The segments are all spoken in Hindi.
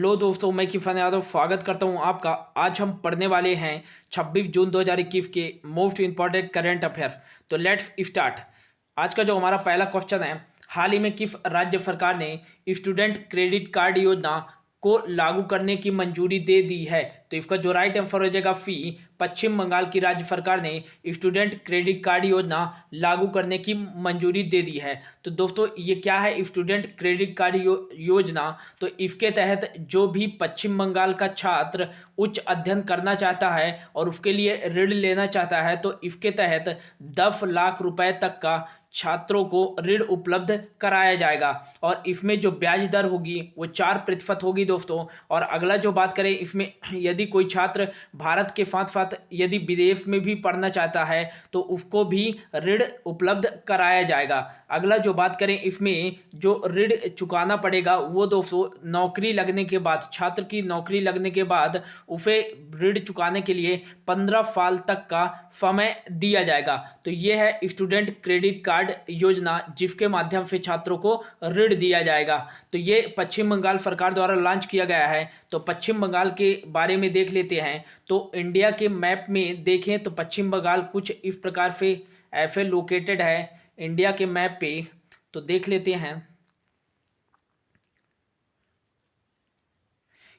हेलो दोस्तों, मैं किफ़न यादव स्वागत करता हूं आपका। आज हम पढ़ने वाले हैं 26 जून 2021 के मोस्ट इम्पॉर्टेंट करंट अफेयर। तो लेट्स स्टार्ट। आज का जो हमारा पहला क्वेश्चन है, हाल ही में किस राज्य सरकार ने स्टूडेंट क्रेडिट कार्ड योजना को लागू करने की मंजूरी दे दी है? तो इसका जो राइट आंसर हो जाएगा सी, पश्चिम बंगाल की राज्य सरकार ने स्टूडेंट क्रेडिट कार्ड योजना लागू करने की मंजूरी दे दी है। तो दोस्तों ये क्या है स्टूडेंट क्रेडिट कार्ड योजना? तो इसके तहत जो भी पश्चिम बंगाल का छात्र उच्च अध्ययन करना चाहता है और उसके लिए ऋण लेना चाहता है, तो इसके तहत 10 लाख रुपए तक का छात्रों को ऋण उपलब्ध कराया जाएगा। और इसमें जो ब्याज दर होगी वो 4% होगी दोस्तों। और अगला जो बात करें, इसमें यदि कोई छात्र भारत के साथ साथ यदि विदेश में भी पढ़ना चाहता है तो उसको भी ऋण उपलब्ध कराया जाएगा। अगला जो बात करें, इसमें जो ऋण चुकाना पड़ेगा वो दोस्तों नौकरी लगने के बाद, छात्र की नौकरी लगने के बाद उसे ऋण चुकाने के लिए 15 साल तक का समय दिया जाएगा। तो ये है स्टूडेंट क्रेडिट कार्ड योजना, जिसके माध्यम से छात्रों को ऋण दिया जाएगा। तो ये पश्चिम बंगाल सरकार द्वारा लॉन्च किया गया है। तो पश्चिम बंगाल के बारे में देख लेते हैं। तो इंडिया के मैप में देखें तो पश्चिम बंगाल कुछ इस प्रकार से ऐसे लोकेटेड है इंडिया के मैप पे। तो देख लेते हैं,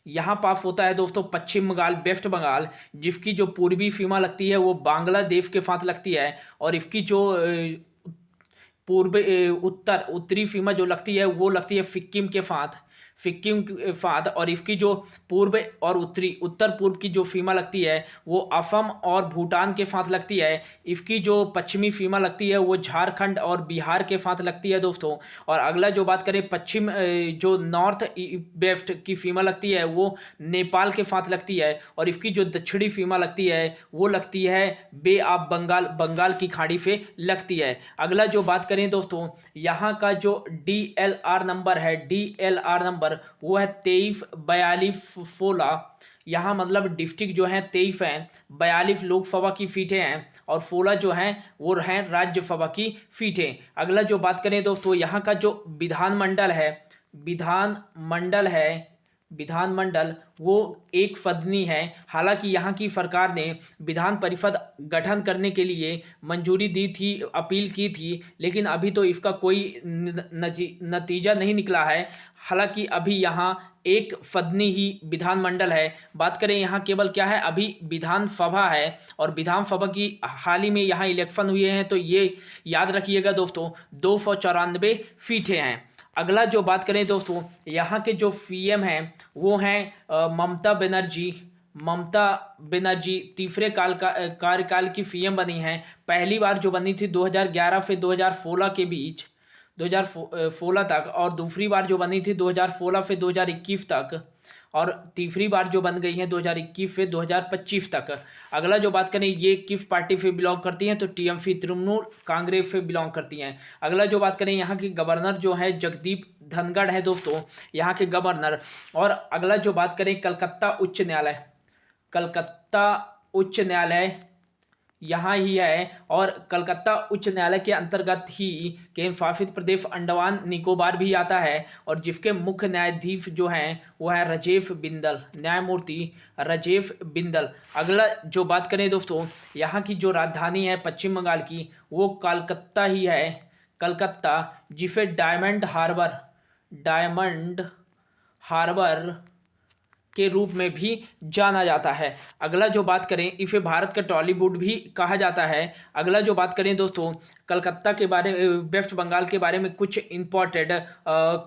यहाँ पास होता है दोस्तों पश्चिम बंगाल, वेस्ट बंगाल, जिसकी जो पूर्वी सीमा लगती है वो बांग्लादेश के साथ लगती है। और इसकी जो पूर्व उत्तरी सीमा जो लगती है वो लगती है सिक्किम के साथ, और इसकी जो पूर्व और उत्तर पूर्व की जो सीमा लगती है वो असम और भूटान के साथ लगती है। इसकी जो पश्चिमी सीमा लगती है वो झारखंड और बिहार के साथ लगती है दोस्तों। और अगला जो बात करें, पश्चिम जो नॉर्थ वेस्ट की सीमा लगती है वो नेपाल के साथ लगती है। और इसकी जो दक्षिणी सीमा लगती है वो लगती है बे ऑफ बंगाल, बंगाल की खाड़ी से लगती है। अगला जो बात करें दोस्तों, यहाँ का जो DLR नंबर है, DLR नंबर वो है 234216। यहाँ मतलब डिस्ट्रिक्ट जो है 23 हैं, 42 लोकसभा की सीटें हैं और 16 जो हैं वो हैं राज्यसभा की सीटें। अगला जो बात करें दोस्तों, यहाँ का जो विधानमंडल वो एक सदनी है। हालांकि यहाँ की सरकार ने विधान परिषद गठन करने के लिए मंजूरी दी थी, अपील की थी, लेकिन अभी तो इसका कोई नतीजा नहीं निकला है। हालांकि अभी यहाँ एक सदनी ही विधानमंडल है। बात करें यहाँ केवल क्या है, अभी विधानसभा है और विधानसभा की हाल ही में यहाँ इलेक्शन हुए हैं। तो ये याद रखिएगा दोस्तों, 294 सीटें हैं। अगला जो बात करें दोस्तों, यहाँ के जो CM हैं वो हैं ममता बनर्जी तीसरे कार्यकाल की CM बनी हैं। पहली बार जो बनी थी 2011 से 2016 के बीच, 2016 तक, और दूसरी बार जो बनी थी 2016 से 2021 तक, और तीसरी बार जो बन गई है 2021 से 2025 तक। अगला जो बात करें, ये किस पार्टी से बिलोंग करती हैं? तो TMC, तृणमूल कांग्रेस से बिलोंग करती हैं। अगला जो बात करें, यहाँ के गवर्नर जो है जगदीप धनखड़ है दोस्तों, यहाँ के गवर्नर। और अगला जो बात करें, कलकत्ता उच्च न्यायालय यहाँ ही है। और कलकत्ता उच्च न्यायालय के अंतर्गत ही केंद्र शासित प्रदेश अंडमान निकोबार भी आता है, और जिसके मुख्य न्यायाधीश जो हैं वो है न्यायमूर्ति राजेश बिंदल। अगला जो बात करें दोस्तों, यहाँ की जो राजधानी है पश्चिम बंगाल की वो कलकत्ता ही है, कलकत्ता, जिसे डायमंड हार्बर के रूप में भी जाना जाता है। अगला जो बात करें, इसे भारत का टॉलीवुड भी कहा जाता है। अगला जो बात करें दोस्तों, कलकत्ता के बारे, वेस्ट बंगाल के बारे में कुछ इम्पोर्टेंट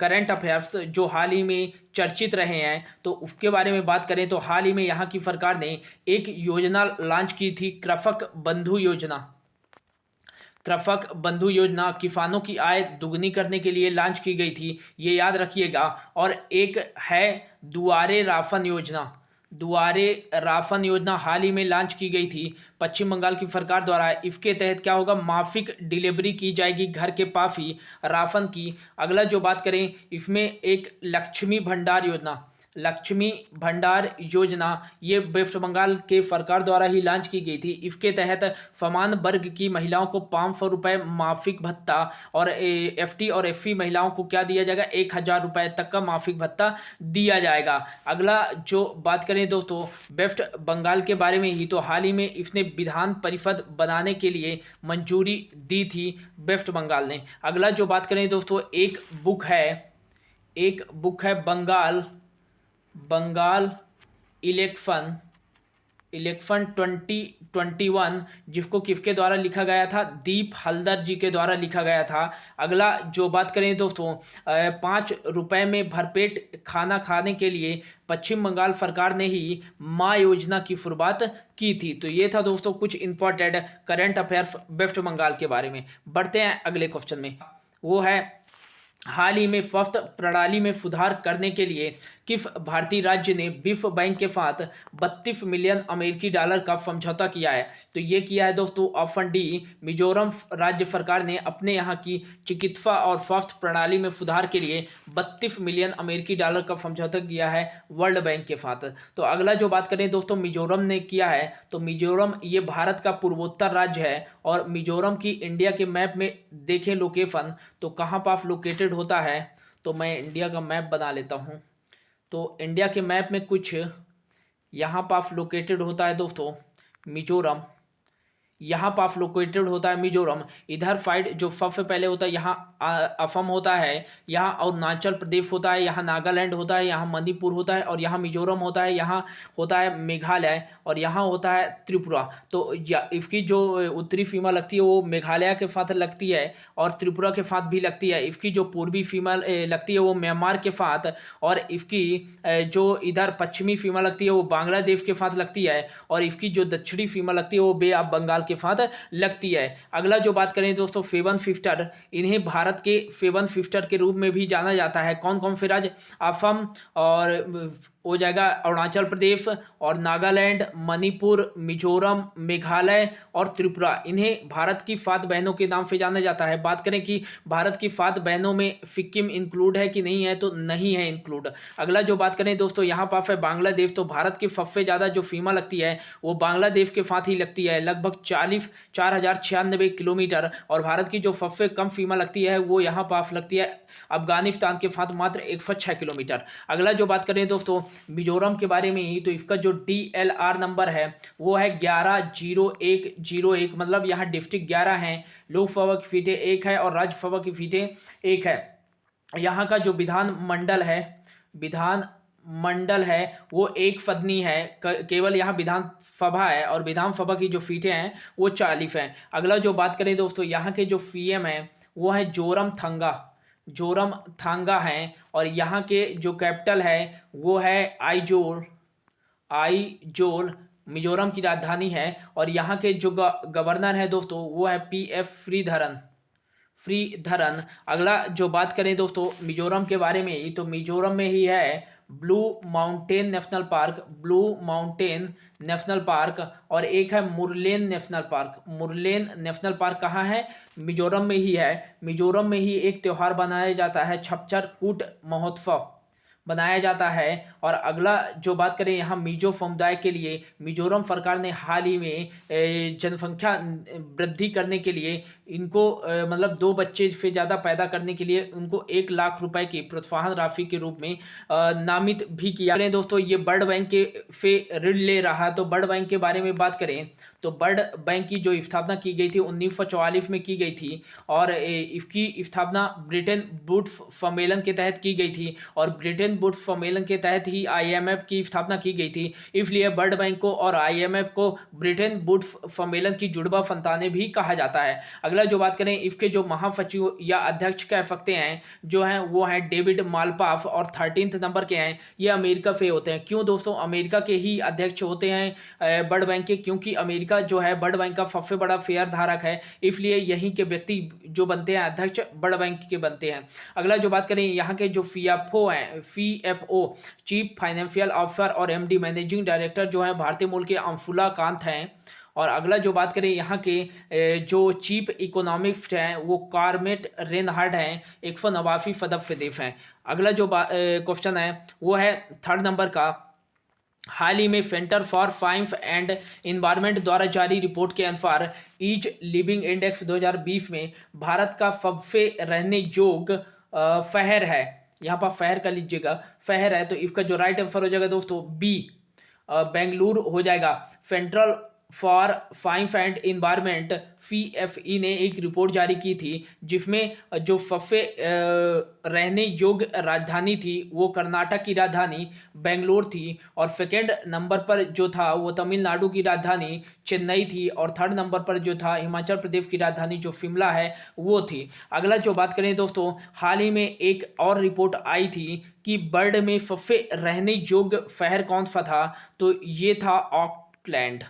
करंट अफेयर्स जो हाल ही में चर्चित रहे हैं, तो उसके बारे में बात करें तो हाल ही में यहाँ की सरकार ने एक योजना लॉन्च की थी, कृषक बंधु योजना किसानों की आय दुगनी करने के लिए लॉन्च की गई थी, ये याद रखिएगा। और एक है दुआरे राशन योजना हाल ही में लॉन्च की गई थी पश्चिम बंगाल की सरकार द्वारा। इसके तहत क्या होगा, मासिक डिलीवरी की जाएगी घर के पास ही राशन की। अगला जो बात करें, इसमें एक लक्ष्मी लक्ष्मी भंडार योजना ये वेस्ट बंगाल के सरकार द्वारा ही लॉन्च की गई थी। इसके तहत समान वर्ग की महिलाओं को 500 रुपये मासिक भत्ता और एफटी और एफसी महिलाओं को क्या दिया जाएगा, 1000 रुपये तक का मासिक भत्ता दिया जाएगा। अगला जो बात करें दोस्तों वेस्ट बंगाल के बारे में ही, तो हाल ही में इसने विधान परिषद बनाने के लिए मंजूरी दी थी वेस्ट बंगाल ने। अगला जो बात करें दोस्तों एक बुक है बंगाल इलेक्शन 2021, जिसको किसके द्वारा लिखा गया था, दीप हल्दर जी के द्वारा लिखा गया था। अगला जो बात करें दोस्तों 5 रुपये में भरपेट खाना खाने के लिए पश्चिम बंगाल सरकार ने ही माँ योजना की शुरुआत की थी। तो ये था दोस्तों कुछ important current affairs West Bengal के बारे में। बढ़ते हैं अगले क्वेश्चन में, वो है हाल ही में स्वास्थ्य प्रणाली में सुधार करने के लिए किस भारतीय राज्य ने विश्व बैंक के साथ 32 मिलियन अमेरिकी डॉलर का समझौता किया है। तो ये किया है दोस्तों ऑप्शन डी, मिजोरम राज्य सरकार ने अपने यहाँ की चिकित्सा और स्वास्थ्य प्रणाली में सुधार के लिए 32 मिलियन अमेरिकी डॉलर का समझौता किया है वर्ल्ड बैंक के साथ। तो अगला जो बात करें दोस्तों मिजोरम ने किया है, तो मिजोरम ये भारत का पूर्वोत्तर राज्य है और मिजोरम की इंडिया के मैप में देखें लोकेशन तो कहाँ पास लोकेटेड होता है। तो मैं इंडिया का मैप बना लेता हूँ। तो इंडिया के मैप में कुछ यहाँ पास लोकेटेड होता है दोस्तों मिजोरम, यहाँ पास लोकेटेड होता है मिजोरम। इधर साइड जो सबसे पहले होता है यहाँ असम होता है, यहाँ अरुणाचल प्रदेश होता है, यहाँ नागालैंड होता है, यहाँ मणिपुर होता है और यहाँ मिजोरम होता है, यहाँ होता है मेघालय और यहाँ होता है त्रिपुरा। तो इसकी जो उत्तरी सीमा लगती है वो मेघालय के साथ लगती है और त्रिपुरा के साथ भी लगती है। इसकी जो पूर्वी सीमा लगती है वो म्यांमार के साथ और इसकी जो इधर पश्चिमी सीमा लगती है वो बांग्लादेश के साथ लगती है और इसकी जो दक्षिणी सीमा लगती है वो बे ऑफ बंगाल के साथ लगती है। अगला जो बात करें दोस्तों सेवन सिस्टर, इन्हें भारत के सेवन सिस्टर के रूप में भी जाना जाता है। कौन कौन से राज्य, असम और हो जाएगा अरुणाचल प्रदेश और नागालैंड, मणिपुर, मिजोरम, मेघालय और त्रिपुरा, इन्हें भारत की 7 बहनों के नाम से जाना जाता है। बात करें कि भारत की 7 बहनों में सिक्किम इंक्लूड है कि नहीं है, तो नहीं है इंक्लूड। अगला जो बात करें दोस्तों यहाँ पास है बांग्लादेश, तो भारत की सबसे ज़्यादा जो सीमा लगती है वो बांग्लादेश के साथ ही लगती है, लगभग 4096 किलोमीटर। और भारत की जो सबसे कम सीमा लगती है वो यहाँ पास लगती है अफगानिस्तान के साथ मात्र 106 किलोमीटर। अगला जो बात करें दोस्तों मिजोरम के बारे में ही, तो इसका जो DLR नंबर है वो है 110101, मतलब यहाँ डिस्ट्रिक्ट 11 हैं, लोकसभा की सीटें 1 है और राज्यसभा की सीटें 1 है। यहाँ का जो विधान मंडल है वो 1 सदनी है, केवल यहाँ विधान सभा है और विधानसभा की जो सीटें हैं वो 40 हैं। अगला जो बात करें दोस्तों यहाँ के जो CM हैं वो है जोरम थांगा हैं और यहाँ के जो कैपिटल है वो है आइजोल, मिजोरम की राजधानी है। और यहाँ के जो गवर्नर है दोस्तों वो है PF श्रीधरन। अगला जो बात करें दोस्तों मिजोरम के बारे में ही, तो मिजोरम में ही है ब्लू माउंटेन नेशनल पार्क और एक है मुरलेन नेशनल पार्क कहाँ है, मिजोरम में ही है। मिजोरम में ही एक त्यौहार मनाया जाता है, छप्पर कूट महोत्सव बनाया जाता है। और अगला जो बात करें यहाँ मिजो समुदाय के लिए, मिजोरम सरकार ने हाल ही में जनसंख्या वृद्धि करने के लिए इनको मतलब 2 बच्चे से ज़्यादा पैदा करने के लिए उनको 1 लाख रुपए की प्रोत्साहन राशि के रूप में नामित भी किया। करें दोस्तों ये वर्ल्ड बैंक के से ऋण ले रहा है, तो वर्ल्ड बैंक के बारे में बात करें तो वर्ल्ड बैंक की जो स्थापना की गई थी 1944 में की गई थी और इसकी स्थापना ब्रिटेन वुड्स सम्मेलन के तहत की गई थी और ब्रिटेन वुड्स सम्मेलन के तहत ही IMF की स्थापना की गई थी। इसलिए वर्ल्ड बैंक को और IMF को ब्रिटेन वुड्स सम्मेलन की जुड़वा संतानें भी कहा जाता है। अगला जो बात करें इसके जो महासचिव या अध्यक्ष कह सकते हैं जो हैं वो हैं डेविड मालपास और 13 नंबर के हैं, ये अमेरिका से होते हैं। क्यों दोस्तों अमेरिका के ही अध्यक्ष होते हैं वर्ल्ड बैंक के, क्योंकि अमेरिका जो है वर्ल्ड बैंक का सबसे बड़ा शेयर धारक है, इसलिए यहीं के व्यक्ति जो बनते हैं अध्यक्ष वर्ल्ड बैंक के बनते हैं। अगला जो बात करें यहाँ के जो CFO चीफ फाइनेंशियल ऑफिसर और MD मैनेजिंग डायरेक्टर जो है भारतीय मूल के अंशुला कांत हैं और अगला जो बात करें यहाँ के जो चीफ इकोनॉमिस्ट हैं वो कार्मेट रेनहार्ड हैं, 189वीं फदफ हैं। अगला जो क्वेश्चन है वो है 3rd नंबर का। हाल ही में centre for science and environment द्वारा जारी रिपोर्ट के अनुसार ईज लिविंग इंडेक्स 2020 में भारत का सबसे रहने योग्य शहर है, यहाँ पर शहर का लीजिएगा, शहर है, तो इसका जो राइट आंसर हो जाएगा दोस्तों बी, बेंगलुरु हो जाएगा। Central for science and environment CFE ने एक रिपोर्ट जारी की थी जिसमें जो सबसे रहने योग्य राजधानी थी वो कर्नाटक की राजधानी बेंगलोर थी, और 2nd नंबर पर जो था वो तमिलनाडु की राजधानी चेन्नई थी, और 3rd नंबर पर जो था हिमाचल प्रदेश की राजधानी जो शिमला है वो थी। अगला जो बात करें दोस्तों, हाल ही में एक और रिपोर्ट आई थी कि वर्ल्ड में सबसे रहने योग्य शहर कौन सा था, तो ये था ऑकलैंड।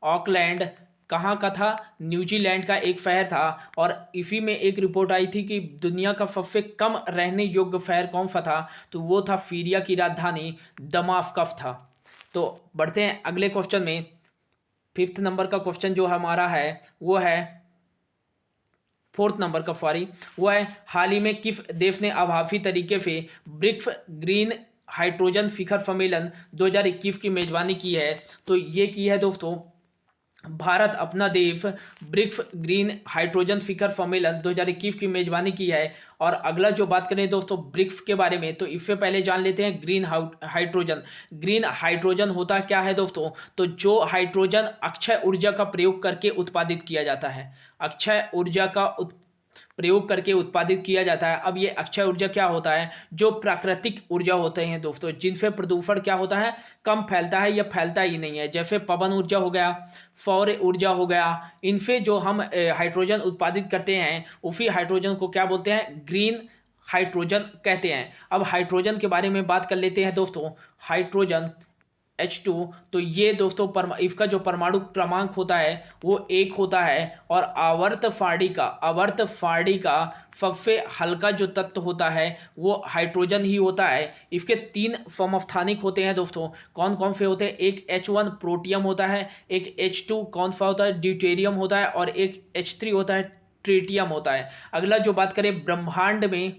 ऑकलैंड कहाँ का था? न्यूजीलैंड का एक शहर था, और इसी में एक रिपोर्ट आई थी कि दुनिया का सबसे कम रहने योग्य शहर कौन सा था, तो वो था सीरिया की राजधानी दमास्कस था। तो बढ़ते हैं अगले क्वेश्चन में। 5th नंबर का क्वेश्चन जो हमारा है वो है 4th नंबर का, सॉरी, वो है हाल ही में किस देश ने आभासी तरीके से ब्रिक्स ग्रीन हाइड्रोजन शिखर सम्मेलन 2021 की मेजबानी की है? तो ये की है दोस्तों भारत, अपना देश ब्रिक्स ग्रीन हाइड्रोजन शिखर सम्मेलन 2021 की मेजबानी की है। और अगला जो बात करें दोस्तों ब्रिक्स के बारे में, तो इससे पहले जान लेते हैं ग्रीन हाइड्रोजन। ग्रीन हाइड्रोजन होता क्या है दोस्तों? तो जो हाइड्रोजन अक्षय ऊर्जा का प्रयोग करके उत्पादित किया जाता है, अक्षय ऊर्जा का प्रयोग करके उत्पादित किया जाता है। अब ये अक्षय ऊर्जा क्या होता है? जो प्राकृतिक ऊर्जा होते हैं दोस्तों, जिनसे प्रदूषण क्या होता है, कम फैलता है या फैलता ही नहीं है, जैसे पवन ऊर्जा हो गया, सौर ऊर्जा हो गया, इनसे जो हम हाइड्रोजन उत्पादित करते हैं उसी हाइड्रोजन को क्या बोलते हैं? ग्रीन हाइड्रोजन कहते हैं। अब हाइड्रोजन के बारे में बात कर लेते हैं दोस्तों। हाइड्रोजन H2, तो ये दोस्तों इसका जो परमाणु क्रमांक होता है वो 1 होता है, और आवर्त फाड़ी का सबसे हल्का जो तत्व होता है वो हाइड्रोजन ही होता है। इसके 3 समस्थानिक होते हैं दोस्तों। कौन कौन से होते हैं? एक H1 प्रोटियम होता है, एक H2 कौन सा होता है? ड्यूटेरियम होता है, और एक H3 होता है, ट्रिटियम होता है। अगला जो बात करें ब्रह्मांड में,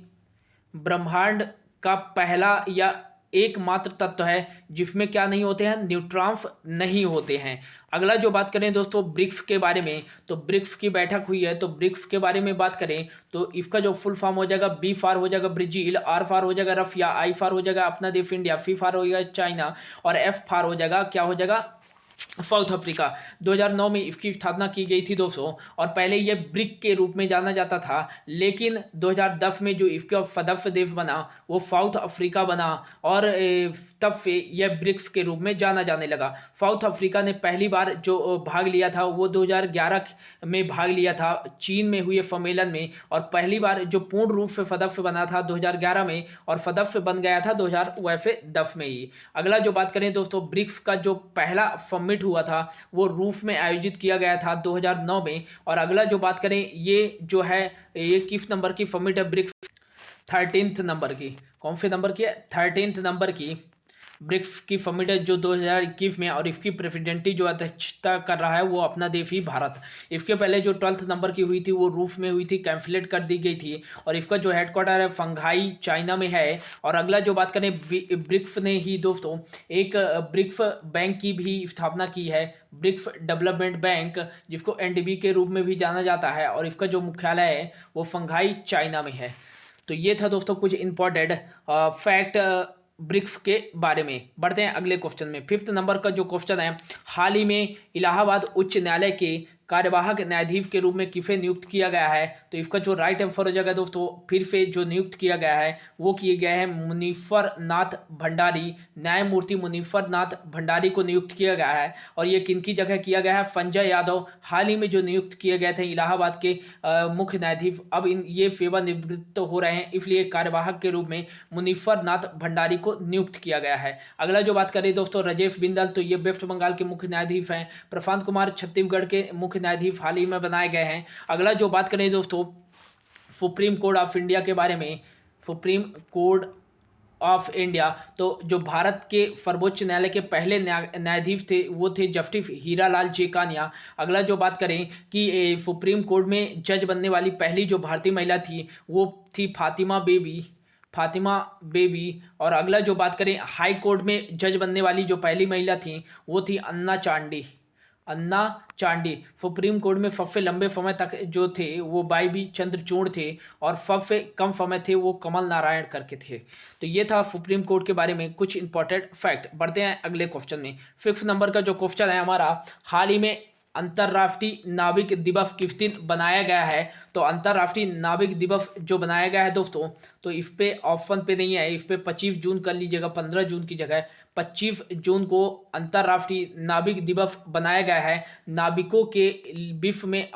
ब्रह्मांड का पहला या एकमात्र तत्व है जिसमें क्या नहीं होते हैं? न्यूट्रॉन्स नहीं होते हैं। अगला जो बात करें दोस्तों ब्रिक्स के बारे में, तो ब्रिक्स की बैठक हुई है, तो ब्रिक्स के बारे में बात करें तो इसका जो फुल फॉर्म हो जाएगा, B फॉर हो जाएगा ब्राजील, R फॉर हो जाएगा रशिया, I फॉर हो जाएगा अपना देश इंडिया, C फॉर हो जाएगा चाइना, और F फॉर हो जाएगा क्या हो जाएगा? South Africa. 2009 में इसकी स्थापना की गई थी दोस्तों, और पहले यह ब्रिक के रूप में जाना जाता था, लेकिन 2010 में जो इसका सदस्य देश बना वो साउथ अफ्रीका बना, और तब से यह ब्रिक्स के रूप में जाना जाने लगा। साउथ अफ्रीका ने पहली बार जो भाग लिया था वो 2011 में भाग लिया था चीन में हुए सम्मेलन में, और पहली बार जो पूर्ण रूप से सदस्य बना था 2011 में, और सदस्य बन गया था 2010 में ही। अगला जो बात करें दोस्तों ब्रिक्स का जो पहला समिट हुआ था वो रूस में आयोजित किया गया था 2009 में। और अगला जो बात करें ये जो है ये किस नंबर की समिट है? ब्रिक्स 13th नंबर की। कौन से नंबर की है? 13th नंबर की ब्रिक्स की समिट है जो 2021 में, और इसकी प्रेसिडेंटी जो अध्यक्षता कर रहा है वो अपना देश ही भारत। इसके पहले जो 12th नंबर की हुई थी वो रूस में हुई थी, कैंसिलेट कर दी गई थी, और इसका जो हेडक्वार्टर है शंघाई चाइना में है। और अगला जो बात करें ब्रिक्स ने ही दोस्तों एक ब्रिक्स बैंक की भी स्थापना की है, ब्रिक्स डेवलपमेंट बैंक, जिसको NDB के रूप में भी जाना जाता है, और इसका जो मुख्यालय है वो शंघाई चाइना में है। तो ये था दोस्तों कुछ इंपॉर्टेंट फैक्ट ब्रिक्स के बारे में। बढ़ते हैं अगले क्वेश्चन में। 5th नंबर का जो क्वेश्चन है, हाल ही में इलाहाबाद उच्च न्यायालय के कार्यवाहक न्यायाधीश के रूप में किसे नियुक्त किया गया है? तो इसका जो राइट आंसर हो जाएगा दोस्तों, फिर से जो नियुक्त किया गया है वो किए गए हैं मुनीफर नाथ भंडारी। न्यायमूर्ति मुनीफर नाथ भंडारी को नियुक्त किया गया है, और ये किनकी जगह किया गया है? संजय यादव हाल ही में जो नियुक्त किए गए थे इलाहाबाद के मुख्य न्यायाधीश, अब ये सेवानिवृत्त हो रहे हैं, इसलिए कार्यवाहक के रूप में मुनीफर नाथ भंडारी को नियुक्त किया गया है। अगला जो बात करें दोस्तों राजेश बिंदल, तो ये वेस्ट बंगाल के मुख्य न्यायाधीश हैं। प्रशांत कुमार छत्तीसगढ़ के मुख्य न्यायाधीश हाल ही में बनाए गए हैं। अगला जो बात करें दोस्तों सुप्रीम कोर्ट ऑफ इंडिया के बारे में, सुप्रीम कोर्ट ऑफ इंडिया। तो जो भारत के सर्वोच्च न्यायालय के पहले न्यायाधीश थे वो थे जस्टिस हीरालाल जेकानिया। अगला जो बात करें कि सुप्रीम कोर्ट में जज बनने वाली पहली जो भारतीय महिला थी वो थी फातिमा बेबी। और अगला जो बात करें हाई कोर्ट में जज बनने वाली जो पहली महिला थी वो थी अन्ना चांडी। सुप्रीम कोर्ट में सबसे लंबे समय तक जो थे वो वाई बी चंद्रचूड़ थे और सबसे कम समय थे वो कमल नारायण करके थे। तो ये था सुप्रीम कोर्ट के बारे में कुछ इंपॉर्टेंट फैक्ट। बढ़ते हैं अगले क्वेश्चन में। 6 नंबर का जो क्वेश्चन है हमारा, हाल ही में अंतर्राष्ट्रीय नाविक दिवस किस दिन बनाया गया है? तो अंतर्राष्ट्रीय नाविक दिवस जो बनाया गया है दोस्तों, तो इस पे ऑप्शन पे नहीं है, इस पे 25 जून कर लीजिएगा, 15 जून की जगह 25 जून को अंतर्राष्ट्रीय नाविक दिवस बनाया गया है। नाविकों के विश्व में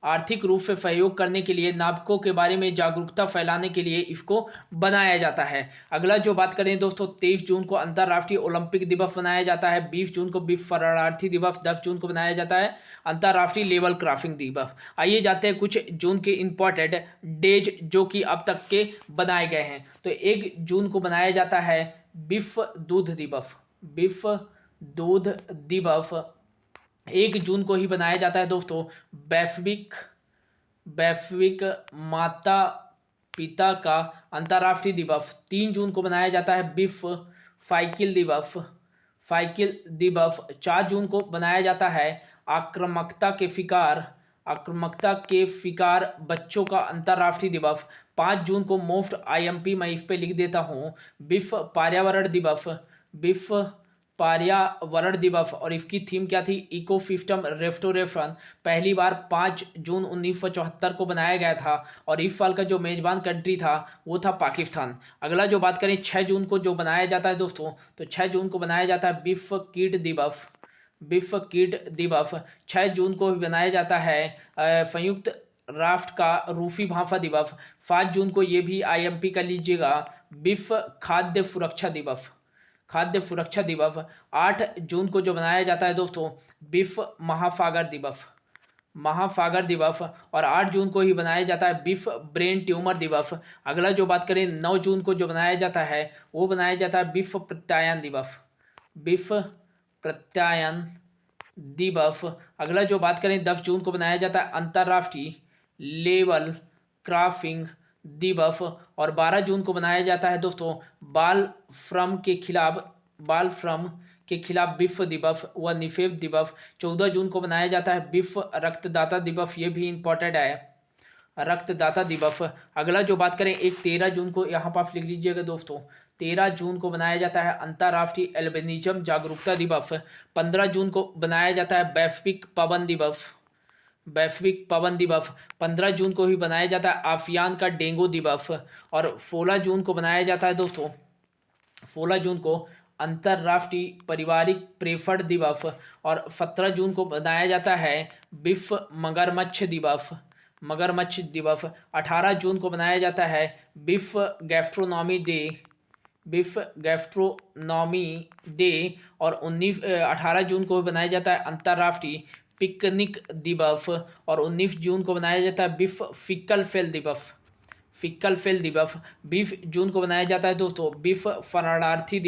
आर्थिक रूप से सहयोग करने के लिए, नाविकों के बारे में जागरूकता फैलाने के लिए इसको बनाया जाता है। अगला जो बात करें दोस्तों, 23 जून को अंतर्राष्ट्रीय ओलंपिक दिवस मनाया जाता है। 20 जून को विश्व शरणार्थी दिवस, 10 जून को मनाया जाता है अंतर्राष्ट्रीय लेवल क्रॉसिंग दिवस। आइए जाते हैं कुछ जून के इंपॉर्टेंट डेज जो कि अब तक के बनाए गए हैं। तो 1 जून को मनाया जाता है विश्व दूध दिवस। 1 जून को ही बनाया जाता है दोस्तों वैश्विक माता पिता का अंतर्राष्ट्रीय दिवस। 3 जून को बनाया जाता है विश्व साइकिल दिवस। 4 जून को बनाया जाता है आक्रामकता के शिकार बच्चों का अंतर्राष्ट्रीय दिवस। 5 जून को मोस्ट IMP, मैं इस पे लिख देता हूँ, विश्व पर्यावरण दिवस। और इसकी थीम क्या थी? Ecosystem restoration. पहली बार 5 जून 1974 को बनाया गया था और इस साल का जो मेजबान कंट्री था वो था पाकिस्तान। अगला जो बात करें 6 जून को जो बनाया जाता है दोस्तों, तो 6 जून को बनाया जाता है विश्व कीट दिवस। 6 जून को बनाया जाता है संयुक्त राष्ट्र का रूसी भाषा दिवस। 7 जून को ये भी IMP कर लीजिएगा, विश्व खाद्य सुरक्षा दिवस। 8 जून को जो बनाया जाता है दोस्तों विश्व महासागर दिवस। और 8 जून को ही बनाया जाता है विश्व ब्रेन ट्यूमर दिवस। अगला जो बात करें 9 जून को जो बनाया जाता है वो बनाया जाता है विश्व प्रत्यायन दिवस। अगला जो बात करें 10 जून को बनाया जाता है अंतर्राष्ट्रीय लेवल क्रॉसिंग दिवस। और 12 जून को बनाया जाता है दोस्तों बाल श्रम के खिलाफ विश्व दिवस व निषेध दिवस। 14 जून को बनाया जाता है विश्व रक्तदाता दिवस, ये भी इंपॉर्टेंट है, रक्तदाता दिवस। अगला जो बात करें 13 जून को यहाँ पर लिख लीजिएगा दोस्तों, 13 जून को बनाया जाता है अंतर्राष्ट्रीय एल्बिनिज्म जागरूकता दिवस। 15 जून को बनाया जाता है वैश्विक पवन दिवस। 15 जून को ही बनाया जाता है आसियान का डेंगू दिवस। और 16 जून को बनाया जाता है दोस्तों, 16 जून को अंतर्राष्ट्रीय पारिवारिक प्रेषण दिवस। और 17 जून को बनाया जाता है विश्व मगरमच्छ दिवस। 18 जून को बनाया जाता है विश्व गैस्ट्रोनॉमी डे। और 18 जून को बनाया जाता है अंतर्राष्ट्रीय पिकनिक दिवस। और 19 जून को बनाया जाता है विश्व फिक्कल फेल दिवस। 20 जून को बनाया जाता है दोस्तों विश्व शरणार्थी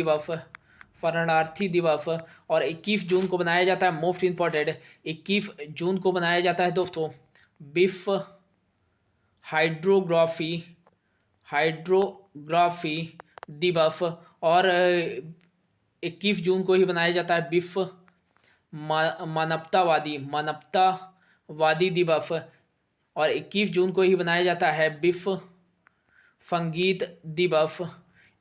दिवस। और 21 जून को बनाया जाता है मोस्ट इम्पॉर्टेंट, 21 जून को बनाया जाता है दोस्तों विश्व हाइड्रोग्राफी दिवस। और 21 जून को ही बनाया जाता है विश्व मानवतावादी दिवस। और 21 जून को ही बनाया जाता है विश्व संगीत दिवस।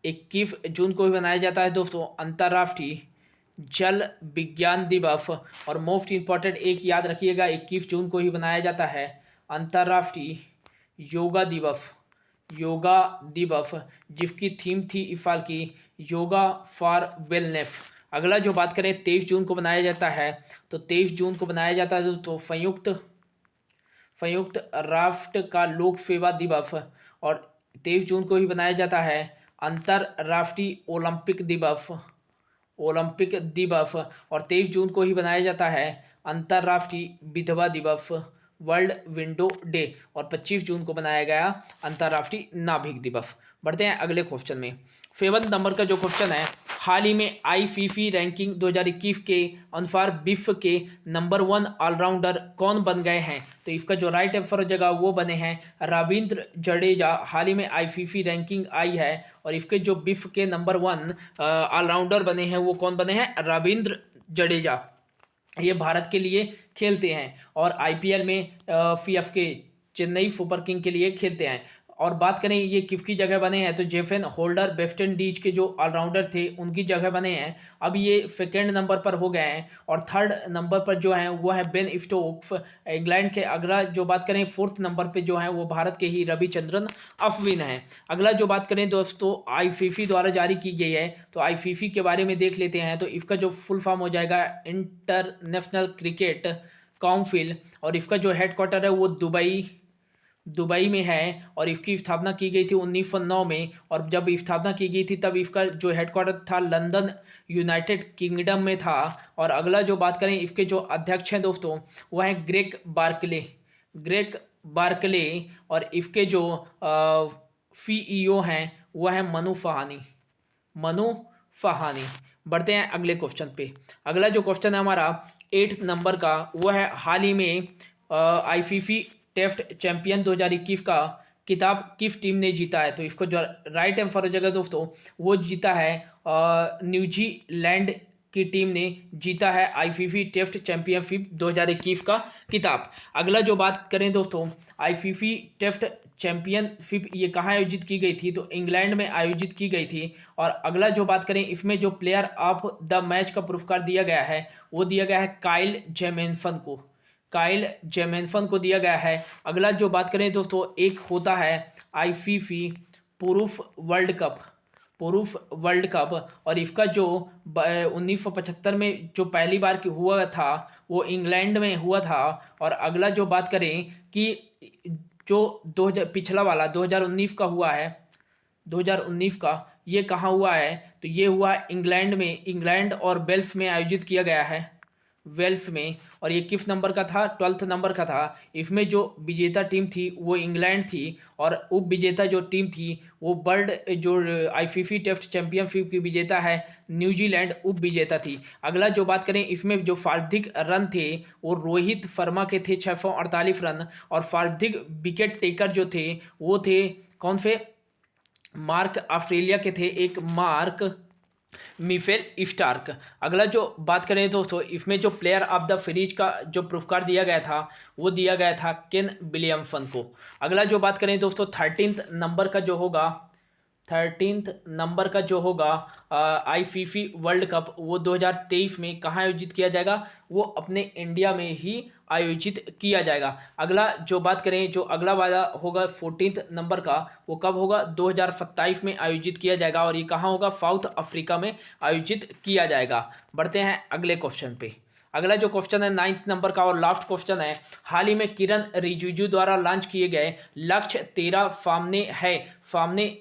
21 जून को ही बनाया जाता है दोस्तों अंतर्राष्ट्रीय जल विज्ञान दिवस। और मोस्ट इम्पॉर्टेंट एक याद रखिएगा, 21 जून को ही बनाया जाता है अंतर्राष्ट्रीय योगा दिवस, जिसकी थीम थी इस साल की योगा फॉर वेलनेस। अगला जो बात करें 23 जून को बनाया जाता है, तो 23 जून को बनाया जाता है दोस्तों संयुक्त राष्ट्र का लोक सेवा दिवस। और 23 जून को ही बनाया जाता है अंतर्राष्ट्रीय ओलंपिक दिवस। और 23 जून को ही बनाया जाता है अंतर्राष्ट्रीय विधवा दिवस, वर्ल्ड विंडो डे। और 25 जून को बनाया गया अंतर्राष्ट्रीय नाभिक दिवस। बढ़ते हैं अगले क्वेश्चन में। 7 नंबर का जो क्वेश्चन है, हाल ही में आईसीसी रैंकिंग 2021 के अनुसार विश्व के नंबर 1 ऑलराउंडर कौन बन गए हैं? तो इसका जो राइट आंसर हो जाएगा वो बने हैं रविंद्र जडेजा। हाल ही में आईसीसी रैंकिंग आई है और इसके जो विश्व के नंबर 1 ऑलराउंडर बने हैं वो कौन बने हैं? रविंद्र जडेजा। ये भारत के लिए खेलते हैं और आईपीएल में सीएसके चेन्नई सुपर किंग के लिए खेलते हैं। और बात करें ये किसकी जगह बने हैं, तो जेसन होल्डर वेस्ट इंडीज के जो ऑलराउंडर थे उनकी जगह बने हैं। अब ये सेकेंड नंबर पर हो गए हैं और थर्ड नंबर पर जो है वो है बेन स्टोक्स इंग्लैंड के। अगला जो बात करें फोर्थ नंबर पे जो है वो भारत के ही रविचंद्रन अश्विन है। अगला जो बात करें दोस्तों आईसीसी द्वारा जारी की गई है, तो आईसीसी के बारे में देख लेते हैं। तो इसका जो फुल फॉर्म हो जाएगा इंटरनेशनल क्रिकेट काउंसिल और इसका जो हेडक्वार्टर है वो दुबई में है और इसकी स्थापना की गई थी 1909 में। और जब स्थापना की गई थी तब इसका जो हेडक्वार्टर था लंदन यूनाइटेड किंगडम में था। और अगला जो बात करें इसके जो अध्यक्ष हैं दोस्तों वह हैं ग्रेग बार्कले और इसके जो सीईओ हैं वह हैं मनु फहानी। बढ़ते हैं अगले क्वेश्चन पे। अगला जो क्वेश्चन है हमारा 8 नंबर का वह है हाल ही में आईसीसी टेस्ट चैंपियन 2021 का किताब किस टीम ने जीता है? तो इसको जो राइट आंसर हो जाएगा दोस्तों वो जीता है न्यूजीलैंड की टीम ने जीता है आईसीसी टेस्ट चैंपियनशिप 2021 का किताब। अगला जो बात करें दोस्तों आईसीसी टेस्ट चैंपियनशिप ये कहाँ आयोजित की गई थी? तो इंग्लैंड में आयोजित की गई थी। और अगला जो बात करें इसमें जो प्लेयर ऑफ द मैच का पुरस्कार दिया गया है वो दिया गया है काइल जेमिन्सन को दिया गया है। अगला जो बात करें दोस्तों एक होता है आईसीसी पुरुष वर्ल्ड कप और इसका जो 1975 में जो पहली बार की हुआ था वो इंग्लैंड में हुआ था। और अगला जो बात करें कि जो 2000 पिछला वाला 2019 का हुआ है 2019 का ये कहाँ हुआ है? तो ये हुआ इंग्लैंड और वेल्स में आयोजित किया गया है वेल्स में। और ये किस नंबर का था? 12th नंबर का था। इसमें जो विजेता टीम थी वो इंग्लैंड थी और उप विजेता जो टीम थी वो वर्ल्ड जो आईसीसी टेस्ट चैंपियनशिप की विजेता है न्यूजीलैंड उप विजेता थी। अगला जो बात करें इसमें जो सर्वाधिक रन थे वो रोहित शर्मा के थे 648 रन और सर्वाधिक विकेट टेकर जो थे वो थे कौन से? मार्क ऑस्ट्रेलिया के थे, एक मार्क मिशेल स्टार्क। अगला जो बात करें दोस्तों इसमें जो प्लेयर ऑफ द सीरीज का जो पुरस्कार दिया गया था वो दिया गया था केन विलियमसन को। अगला जो बात करें दोस्तों 13th नंबर का जो होगा आईसीसी वर्ल्ड कप वो 2023 में कहाँ आयोजित किया जाएगा? वो अपने इंडिया में ही आयोजित किया जाएगा। अगला जो बात करें जो अगला वाला होगा 14th नंबर का वो कब होगा? 2027 में आयोजित किया जाएगा और ये कहाँ होगा? साउथ अफ्रीका में आयोजित किया जाएगा। बढ़ते हैं अगले क्वेश्चन पे। अगला जो क्वेश्चन है 9th नंबर का और लास्ट क्वेश्चन है, हाल ही में किरण रिजिजू द्वारा लॉन्च किए गए लक्ष्य 13 सामने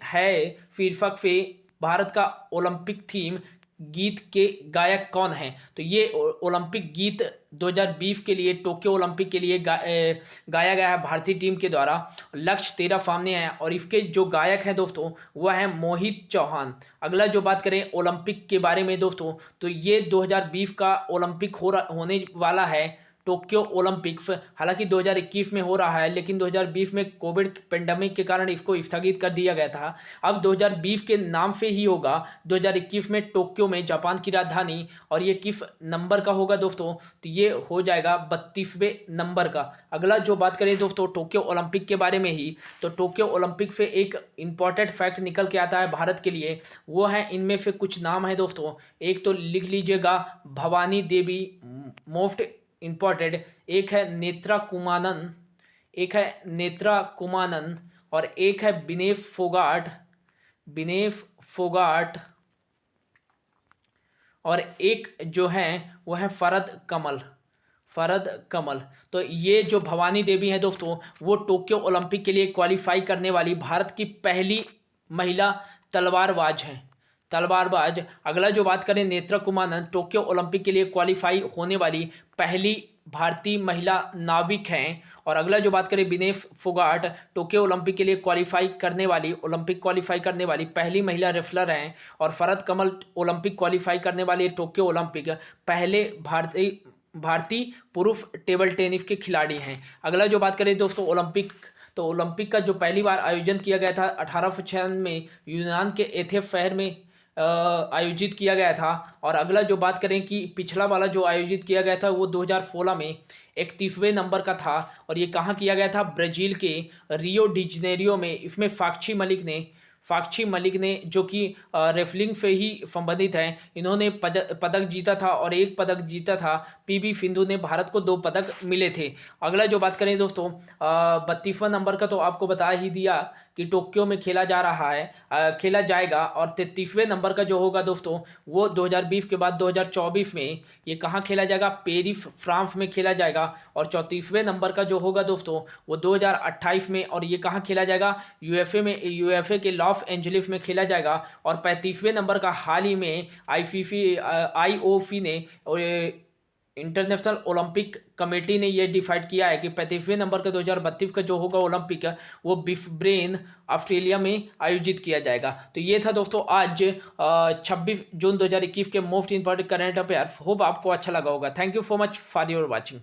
है शीर्षक से भारत का ओलंपिक थीम गीत के गायक कौन हैं? तो ये ओलंपिक गीत 2020 के लिए टोक्यो ओलंपिक के लिए गाया गया है भारतीय टीम के द्वारा। लक्ष्य 13 सामने है और इसके जो गायक हैं दोस्तों वह है मोहित चौहान। अगला जो बात करें ओलंपिक के बारे में दोस्तों तो ये 2020 का ओलंपिक होने वाला है टोक्यो ओलंपिक्स। हालांकि 2021 में हो रहा है लेकिन 2020 में कोविड पेंडेमिक के कारण इसको स्थगित कर दिया गया था। अब 2020 के नाम से ही होगा 2021 में टोक्यो में जापान की राजधानी। और ये किस नंबर का होगा दोस्तों? तो ये हो जाएगा 32वें नंबर का। अगला जो बात करें दोस्तों टोक्यो ओलंपिक के बारे में ही, तो टोक्यो ओलंपिक से एक इम्पॉर्टेंट फैक्ट निकल के आता है भारत के लिए, वो है इनमें से कुछ नाम है दोस्तों। एक तो लिख लीजिएगा भवानी देवी मोस्ट इम्पॉर्टेंट, एक है नेत्रा कुमानन और एक है बिनेश फोगाट और एक जो है वो है फरद कमल। तो ये जो भवानी देवी है दोस्तों वो टोक्यो ओलंपिक के लिए क्वालिफाई करने वाली भारत की पहली महिला तलवारबाज। अगला जो बात करें नेत्रा कुमानन टोक्यो ओलंपिक के लिए क्वालिफाई होने वाली पहली भारतीय महिला नाविक हैं। और अगला जो बात करें, विनेश फोगाट टोक्यो ओलंपिक के लिए क्वालिफाई करने वाली पहली महिला रेफलर हैं। और फरहत कमल ओलंपिक क्वालिफाई करने वाले टोक्यो ओलंपिक पहले भारतीय पुरुष टेबल टेनिस के खिलाड़ी हैं। अगला जो बात करें दोस्तों ओलंपिक, तो ओलंपिक का जो पहली बार आयोजन किया गया था 1896 में यूनान के एथेंस शहर में आयोजित किया गया था। और अगला जो बात करें कि पिछला वाला जो आयोजित किया गया था वो 2016 में 31वें नंबर का था। और ये कहाँ किया गया था? ब्राज़ील के रियो डी जेनेरियो में। इसमें साक्षी मलिक ने जो कि रेफलिंग से ही संबंधित हैं, इन्होंने पदक जीता था और एक पदक जीता था। पीवी सिंधु ने, भारत को 2 पदक मिले थे। अगला जो बात करें दोस्तों 32वां नंबर का तो आपको बता ही दिया कि टोक्यो में खेला जाएगा। और 33वें नंबर का जो होगा दोस्तों वो 2020 के बाद 2024 में ये कहाँ खेला जाएगा? पेरिस फ्रांस में खेला जाएगा। और 34वें नंबर का जो होगा दोस्तों वो 2028 में, और ये कहाँ खेला जाएगा? यूएफए के लॉस एंजलिस में खेला जाएगा। और 35वें नंबर का हाल ही में आईओसी ने इंटरनेशनल ओलंपिक कमेटी ने ये डिसाइड किया है कि 35वें नंबर का 2032 का जो होगा ओलंपिक वो ब्रिस्बेन ऑस्ट्रेलिया में आयोजित किया जाएगा। तो ये था दोस्तों आज 26 जून 2021 के most important current affairs. Hope आपको अच्छा लगा होगा। Thank you so much for your watching.